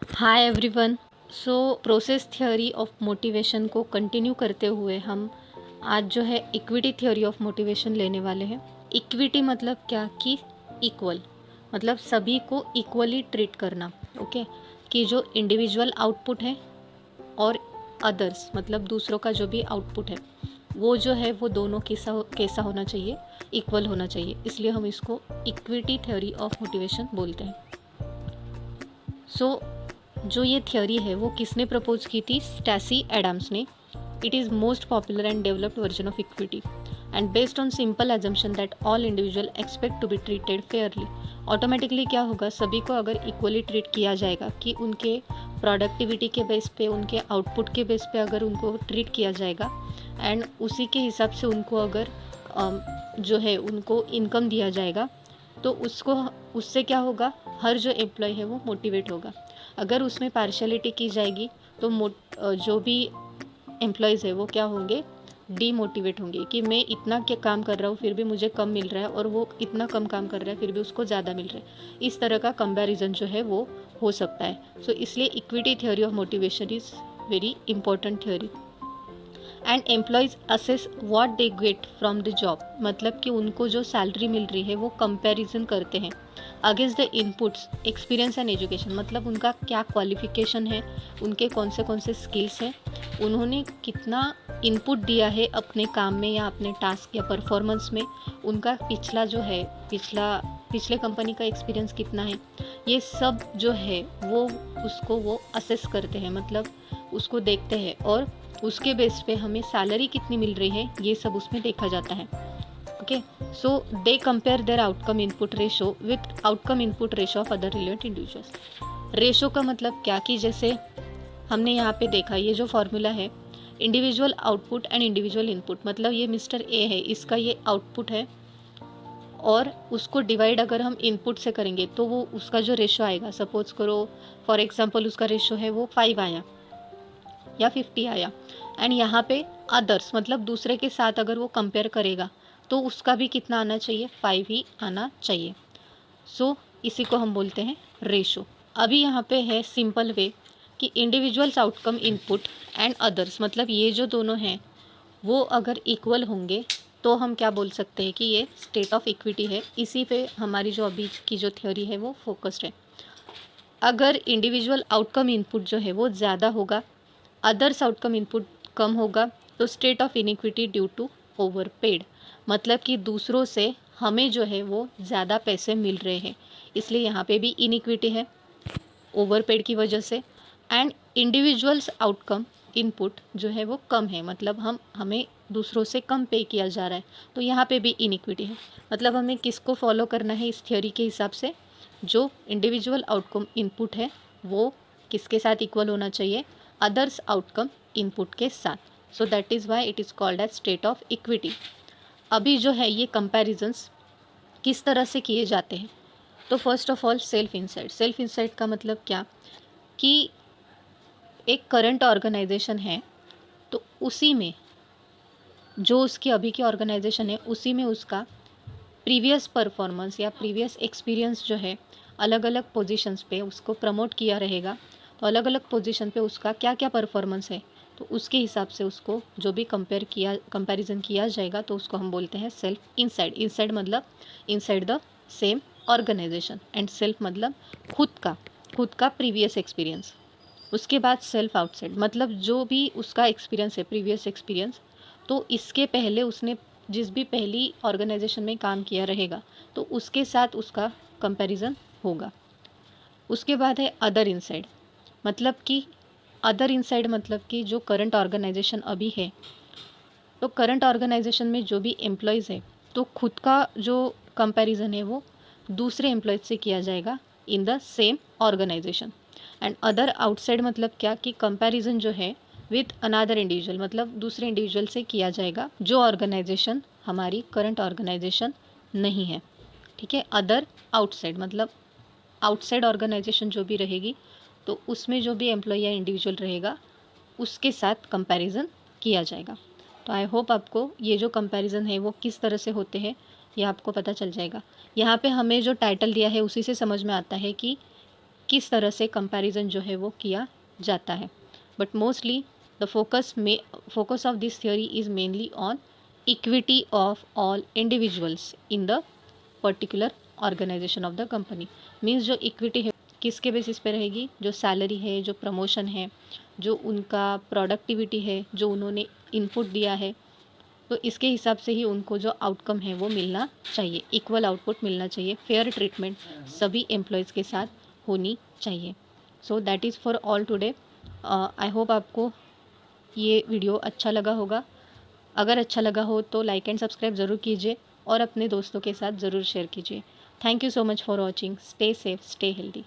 Hi everyone. So process theory of motivation को continue करते हुए हम आज जो है इक्विटी थ्योरी ऑफ मोटिवेशन लेने वाले हैं। इक्विटी मतलब क्या कि इक्वल, मतलब सभी को इक्वली ट्रीट करना। ओके, कि जो इंडिविजुअल आउटपुट है और अदर्स मतलब दूसरों का जो भी आउटपुट है वो जो है वो दोनों कैसा होना चाहिए, इक्वल होना चाहिए। इसलिए हम इसको इक्विटी थ्योरी ऑफ मोटिवेशन बोलते हैं। सो जो ये थ्योरी है वो किसने प्रपोज की थी? स्टैसी एडम्स ने। It is most popular and developed version of equity and based on simple assumption that all individual expect to be treated fairly. Automatically क्या होगा, सभी को अगर इक्वली ट्रीट किया जाएगा कि उनके प्रोडक्टिविटी के बेस पे, उनके आउटपुट के बेस पे अगर उनको ट्रीट किया जाएगा एंड उसी के हिसाब से उनको अगर जो है उनको इनकम दिया जाएगा तो उससे क्या होगा, हर जो एम्प्लॉय है वो मोटिवेट होगा। अगर उसमें पार्शलिटी की जाएगी तो जो भी एम्प्लॉयज़ है वो क्या होंगे, डीमोटिवेट होंगे कि मैं इतना क्या काम कर रहा हूँ फिर भी मुझे कम मिल रहा है और वो इतना कम काम कर रहा है फिर भी उसको ज़्यादा मिल रहा है। इस तरह का कंपैरिजन जो है वो हो सकता है। सो इसलिए equity theory of motivation is very important theory. And employees assess what they get from the job, मतलब कि उनको जो सैलरी मिल रही है वो कंपैरिजन करते हैं against the inputs experience and education, मतलब उनका क्या क्वालिफिकेशन है, उनके कौन से स्किल्स हैं, उन्होंने कितना इनपुट दिया है अपने काम में या अपने टास्क या परफॉर्मेंस में, उनका पिछला जो है पिछले कंपनी का एक्सपीरियंस कितना है, ये सब जो है वो असेस करते हैं, मतलब उसको देखते हैं और उसके बेस पे हमें सैलरी कितनी मिल रही है ये सब उसमें देखा जाता है। Okay, so they compare there outcome input ratio with outcome input ratio of other relevant individuals. Ratio का मतलब क्या कि जैसे हमने यहाँ पे देखा, ये जो फॉर्मूला है individual output and individual input, मतलब ये मिस्टर ए है, इसका ये आउटपुट है और उसको डिवाइड अगर हम इनपुट से करेंगे तो वो उसका जो रेशो आएगा, सपोज करो फॉर एग्जांपल उसका रेशो है वो 5 आया या 50 आया एंड यहाँ पे अदर्स मतलब दूसरे के साथ अगर वो कंपेयर करेगा तो उसका भी कितना आना चाहिए, 5 ही आना चाहिए। सो इसी को हम बोलते हैं रेशो। अभी यहाँ पे है सिंपल वे कि individuals outcome input and others, मतलब ये जो दोनों हैं वो अगर इक्वल होंगे तो हम क्या बोल सकते हैं कि ये स्टेट ऑफ इक्विटी है। इसी पे हमारी जो अभी की जो थ्योरी है वो फोकस्ड है। अगर इंडिविजुअल आउटकम इनपुट जो है वो ज़्यादा होगा, अदर्स आउटकम इनपुट कम होगा, तो state of inequity due to over paid, मतलब कि दूसरों से हमें जो है वो ज़्यादा पैसे मिल रहे हैं, इसलिए यहाँ पे भी इनिक्विटी है ओवर पेड की वजह से। एंड इंडिविजुअल्स आउटकम इनपुट जो है वो कम है, मतलब हमें दूसरों से कम पे किया जा रहा है, तो यहाँ पे भी इनिक्विटी है। मतलब हमें किसको फॉलो करना है इस थ्योरी के हिसाब से, जो इंडिविजुअल आउटकम इनपुट है वो किसके साथ इक्वल होना चाहिए, अदर्स आउटकम इनपुट के साथ। So that is why it is called as state of equity. अभी जो है ये कंपैरिजंस किस तरह से किए जाते हैं, तो first of all self insight. Self insight का मतलब क्या कि एक करंट ऑर्गेनाइजेशन है तो उसी में जो उसकी अभी की ऑर्गेनाइजेशन है उसी में उसका प्रीवियस परफॉर्मेंस या प्रीवियस एक्सपीरियंस जो है अलग अलग पोजीशंस पे उसको प्रमोट किया रहेगा, तो अलग अलग पोजीशन पे उसका क्या क्या परफॉर्मेंस है तो उसके हिसाब से उसको जो भी कंपैरिजन किया जाएगा तो उसको हम बोलते हैं सेल्फ इनसाइड। इनसाइड मतलब inside the same organization and self मतलब खुद का प्रीवियस एक्सपीरियंस। उसके बाद सेल्फ आउटसाइड मतलब जो भी उसका एक्सपीरियंस है प्रीवियस एक्सपीरियंस, तो इसके पहले उसने जिस भी पहली ऑर्गेनाइजेशन में काम किया रहेगा तो उसके साथ उसका कंपैरिजन होगा। उसके बाद है अदर इनसाइड, मतलब कि अदर इनसाइड मतलब कि जो करंट ऑर्गेनाइजेशन अभी है, तो करंट ऑर्गेनाइजेशन में जो भी एम्प्लॉयज़ है तो खुद का जो कंपैरिजन है वो दूसरे एम्प्लॉयज़ से किया जाएगा in the same organization. And other outside मतलब क्या कि कंपैरिजन जो है विथ अनदर इंडिविजुअल, मतलब दूसरे इंडिविजुअल से किया जाएगा जो ऑर्गेनाइजेशन हमारी करंट ऑर्गेनाइजेशन नहीं है। ठीक है, अदर आउटसाइड मतलब आउटसाइड ऑर्गेनाइजेशन जो भी रहेगी तो उसमें जो भी एम्प्लॉय या इंडिविजुअल रहेगा उसके साथ कंपैरिजन किया जाएगा। तो आई होप आपको ये जो कंपैरिजन है वो किस तरह से होते हैं ये आपको पता चल जाएगा। यहाँ पे हमें जो टाइटल दिया है उसी से समझ में आता है कि किस तरह से कंपैरिजन जो है वो किया जाता है। But mostly the focus of this theory is mainly on equity of all individuals in the particular organization of the company. Means जो इक्विटी है किसके बेसिस पे रहेगी, जो सैलरी है, जो प्रमोशन है, जो उनका प्रोडक्टिविटी है, जो उन्होंने इनपुट दिया है, तो इसके हिसाब से ही उनको जो आउटकम है वो मिलना चाहिए, इक्वल आउटपुट मिलना चाहिए, फेयर ट्रीटमेंट सभी एम्प्लॉयज़ के साथ होनी चाहिए। सो that is for all today. I hope आपको ये वीडियो अच्छा लगा होगा। अगर अच्छा लगा हो तो लाइक एंड सब्सक्राइब ज़रूर कीजिए और अपने दोस्तों के साथ ज़रूर शेयर कीजिए। Thank you so much for watching. Stay safe, stay healthy.